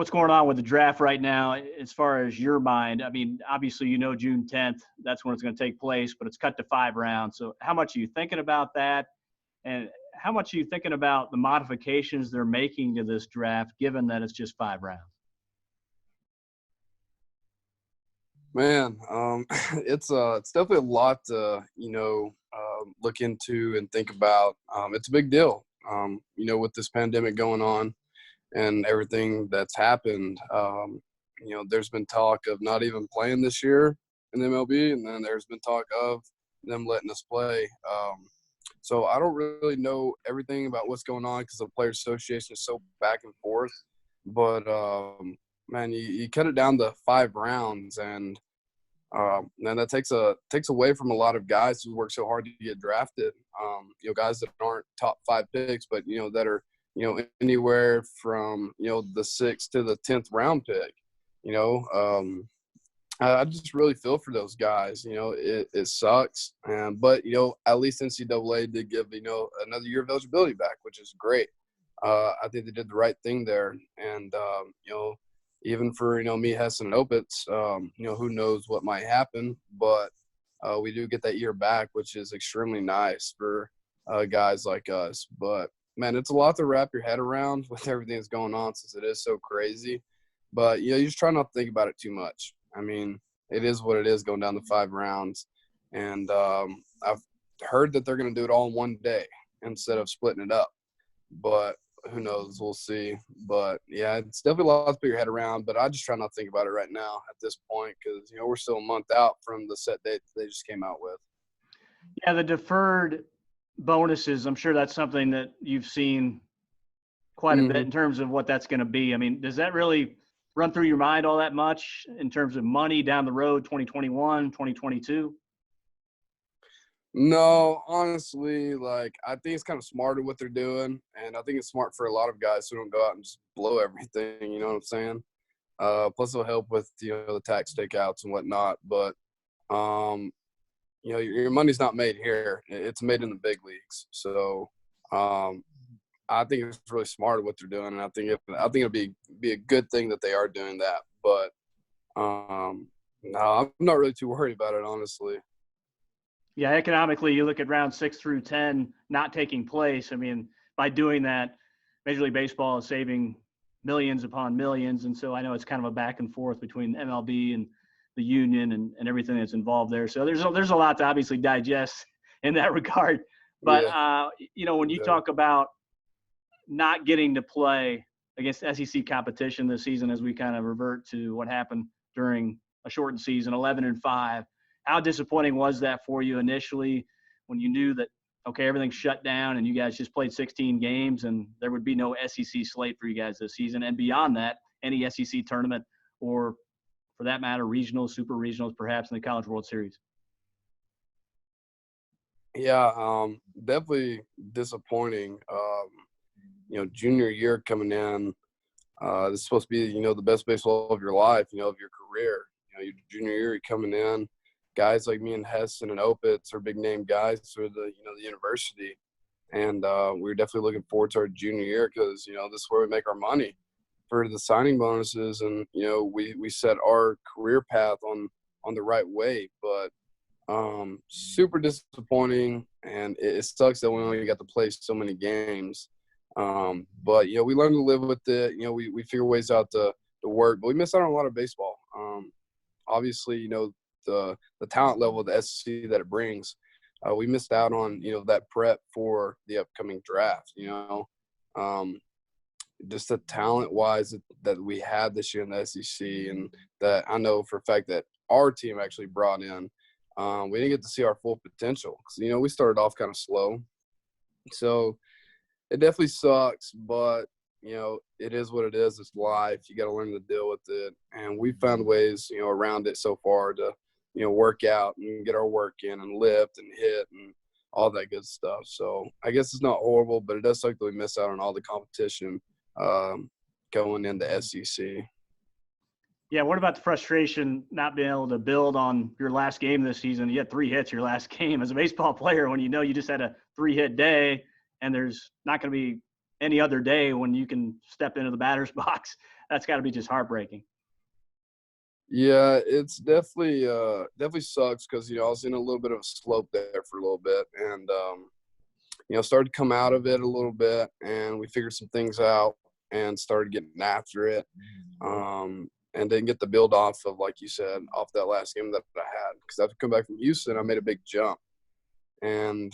what's going on with the draft right now as far as your mind? I mean, obviously, June 10th, that's when it's going to take place, but it's cut to 5 rounds. So how much are you thinking about that? And how much are you thinking about the modifications they're making to this draft, given that it's just 5 rounds? Man, it's definitely a lot to look into and think about. It's a big deal, with this pandemic going on and everything that's happened. There's been talk of not even playing this year in the MLB, and then there's been talk of them letting us play. So I don't really know everything about what's going on because the Players Association is so back and forth. But man, you cut it down to 5 rounds, and that takes away from a lot of guys who work so hard to get drafted. Guys that aren't top 5 picks, but that are anywhere from the 6th to the 10th round pick. I just really feel for those guys. It sucks, but at least NCAA did give another year of eligibility back, which is great. I think they did the right thing there, and even for me, Hess and Opitz, who knows what might happen, but we do get that year back, which is extremely nice for guys like us. But man, it's a lot to wrap your head around with everything that's going on, since it is so crazy. But you just try not to think about it too much. I mean, it is what it is, going down to 5 rounds, and I've heard that they're going to do it all in one day instead of splitting it up. But who knows? We'll see. But yeah, it's definitely a lot to put your head around. But I just try not to think about it right now at this point, because we're still a month out from the set date they just came out with. Yeah, the deferred bonuses, I'm sure that's something that you've seen quite a bit in terms of what that's going to be. I mean, does that really run through your mind all that much in terms of money down the road, 2021, 2022? No, honestly, I think it's kind of smarter what they're doing, and I think it's smart for a lot of guys who don't go out and just blow everything. You know what I'm saying? Plus, it'll help with the tax takeouts and whatnot. But your money's not made here; it's made in the big leagues. So I think it's really smart what they're doing, and I think it'll be a good thing that they are doing that. But no, I'm not really too worried about it, honestly. Yeah, economically, you look at round 6 through 10 not taking place. I mean, by doing that, Major League Baseball is saving millions upon millions. And so I know it's kind of a back and forth between MLB and the union and everything that's involved there. So there's a lot to obviously digest in that regard. But, when you talk about not getting to play against SEC competition this season, as we kind of revert to what happened during a shortened season, 11-5, how disappointing was that for you initially when you knew that, okay, everything's shut down and you guys just played 16 games and there would be no SEC slate for you guys this season? And beyond that, any SEC tournament or, for that matter, regionals, super regionals, perhaps in the College World Series? Yeah, definitely disappointing. Junior year coming in, this is supposed to be, the best baseball of your life, of your career. Your junior year, you're coming in. Guys like me and Heston and Opitz are big name guys for the university, and we're definitely looking forward to our junior year because this is where we make our money for the signing bonuses, and we set our career path on the right way. But super disappointing, and it sucks that we only got to play so many games. But we learn to live with it. We figure ways out to work, but we miss out on a lot of baseball. Obviously, the talent level of the SEC that it brings, we missed out on that prep for the upcoming draft. Just the talent wise that we had this year in the SEC, and that I know for a fact that our team actually brought in. We didn't get to see our full potential because we started off kind of slow, so it definitely sucks. But it is what it is. It's life. You got to learn to deal with it, and we found ways around it so far to work out and get our work in and lift and hit and all that good stuff. So I guess it's not horrible, but it does suck that we miss out on all the competition going into SEC. Yeah, what about the frustration not being able to build on your last game this season? You had 3 hits your last game as a baseball player when you just had a 3-hit day and there's not going to be any other day when you can step into the batter's box. That's got to be just heartbreaking. Yeah, it's definitely sucks because I was in a little bit of a slope there for a little bit, and started to come out of it a little bit, and we figured some things out and started getting after it, and didn't get the build off of, like you said, off that last game that I had, because after coming back from Houston, I made a big jump, and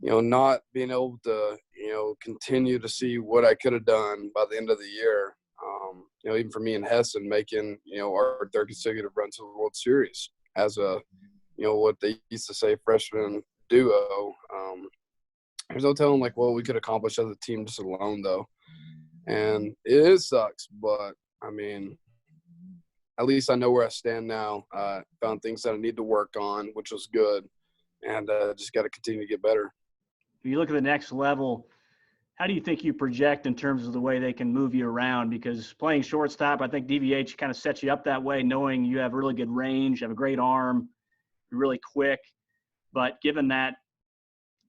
not being able to continue to see what I could have done by the end of the year. Even for me and Hessen making, our third consecutive run to the World Series as a, what they used to say freshman duo. There's no telling what we could accomplish as a team just alone though. And it sucks, but I mean, at least I know where I stand now. Found things that I need to work on, which was good. And just got to continue to get better. If you look at the next level, how do you think you project in terms of the way they can move you around? Because playing shortstop, I think DVH kind of sets you up that way, knowing you have really good range, you have a great arm, you're really quick. But given that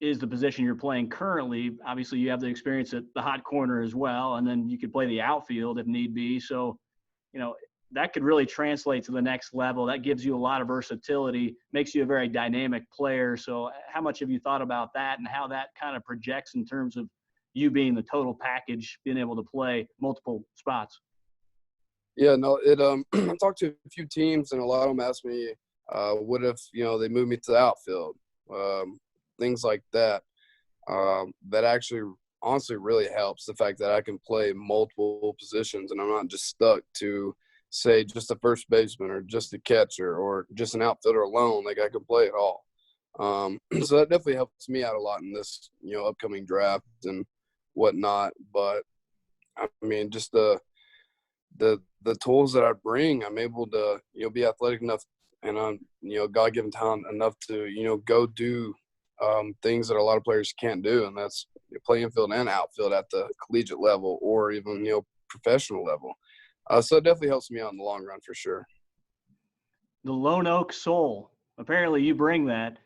is the position you're playing currently, obviously you have the experience at the hot corner as well, and then you could play the outfield if need be. So, that could really translate to the next level. That gives you a lot of versatility, makes you a very dynamic player. So how much have you thought about that and how that kind of projects in terms of you being the total package, being able to play multiple spots? Yeah, no, I talked to a few teams, and a lot of them asked me, what if, they moved me to the outfield? Things like that. That actually honestly really helps, the fact that I can play multiple positions and I'm not just stuck to, say, just a first baseman or just a catcher or just an outfielder alone. I can play it all. So that definitely helps me out a lot in this, upcoming draft and whatnot. But I mean, just the tools that I bring, I'm able to, be athletic enough, and I'm, God-given talent enough to, go do things that a lot of players can't do, and that's play infield and outfield at the collegiate level or even, professional level. So it definitely helps me out in the long run for sure. The Lone Oak Soul. Apparently you bring that.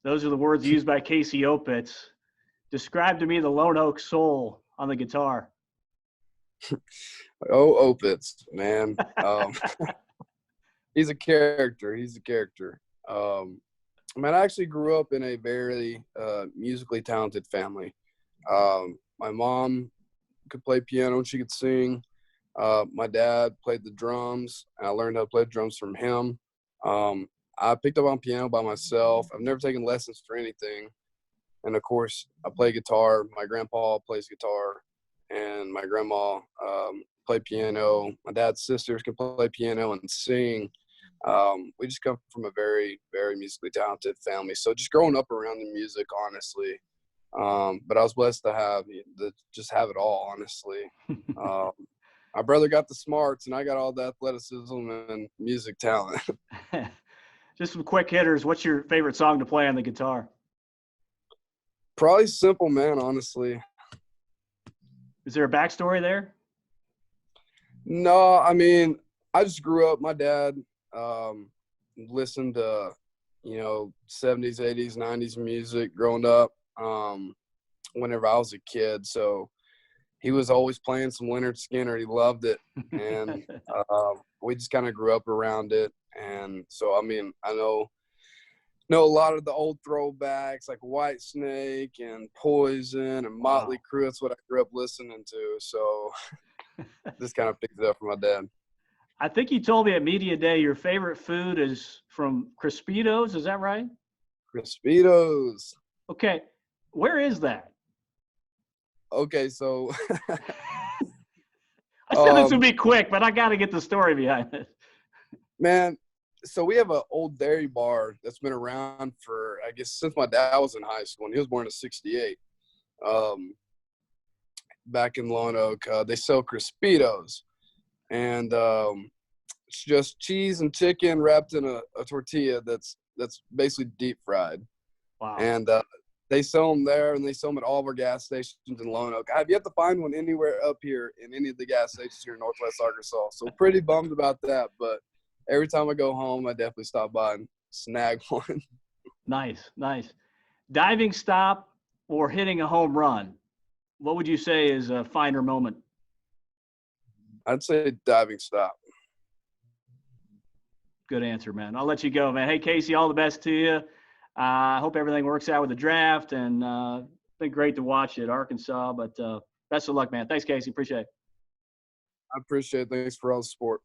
Those are the words used by Casey Opitz. Describe to me the Lone Oak Soul on the guitar. Oh, Opitz, man. He's a character. Man, I actually grew up in a very musically talented family. My mom could play piano and she could sing. My dad played the drums, and I learned how to play the drums from him. I picked up on piano by myself. I've never taken lessons for anything. And, of course, I play guitar. My grandpa plays guitar, and my grandma play piano. My dad's sisters can play piano and sing. We just come from a very, very musically talented family. So just growing up around the music, honestly. But I was blessed to just have it all, honestly. My brother got the smarts, and I got all the athleticism and music talent. Just some quick hitters. What's your favorite song to play on the guitar? Probably Simple Man, honestly. Is there a backstory there? No, I mean, I just grew up. My dad listened to, 70s, 80s, 90s music growing up whenever I was a kid. So he was always playing some Leonard Skinner. He loved it. And we just kind of grew up around it. And so, I mean, I know a lot of the old throwbacks like White Snake and Poison and Motley Crue. That's what I grew up listening to. So just kind of picked it up from my dad. I think you told me at Media Day your favorite food is from Crispitos. Is that right? Crispitos. Okay. Where is that? Okay, so I said this would be quick, but I got to get the story behind it. Man, so we have an old dairy bar that's been around for, I guess, since my dad was in high school, and he was born in '68. Back in Lone Oak, they sell Crispitos, and it's just cheese and chicken wrapped in a tortilla that's basically deep fried. Wow. And they sell them there, and they sell them at all of our gas stations in Lone Oak. I have yet to find one anywhere up here in any of the gas stations here in Northwest Arkansas. So pretty bummed about that. But every time I go home, I definitely stop by and snag one. Nice. Diving stop or hitting a home run? What would you say is a finer moment? I'd say diving stop. Good answer, man. I'll let you go, man. Hey, Casey, all the best to you. I hope everything works out with the draft, and it's been great to watch at Arkansas. But best of luck, man. Thanks, Casey. Appreciate it. I appreciate it. Thanks for all the support.